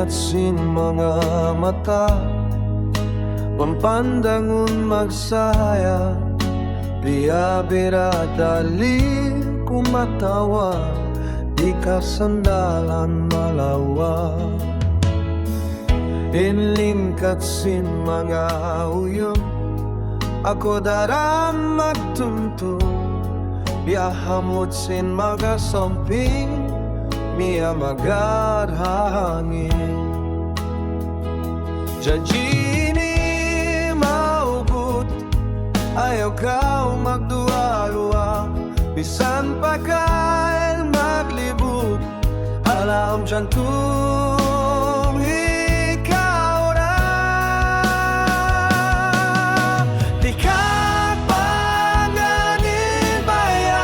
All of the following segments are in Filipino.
katsin mga mata, pampandangon magsaya, biyabira dali kumatawa, di ka sandalan malawa. Inlim katsin mga uyong, ako daram magtunto, biyahamot sin magasamping, miya magarhangin. Jajini maugot, ayaw ka magduwa-duwa, bisan pa kail maglibot, alam jantung ikaw na. Di ka panganin baya,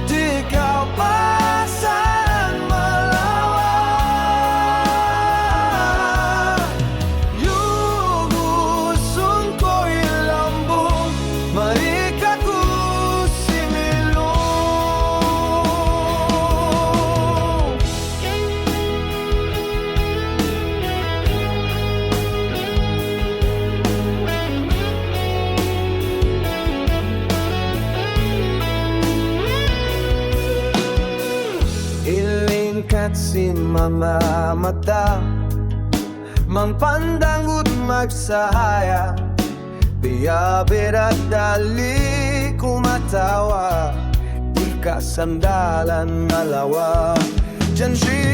di ka pasan malawa. Yugusun ko ilambong, marikat ko similong. Ilingkat sin mga mata, mangpandangot magsahaya, biyabira dali kumatawa, di ka sandalan malawa. Janji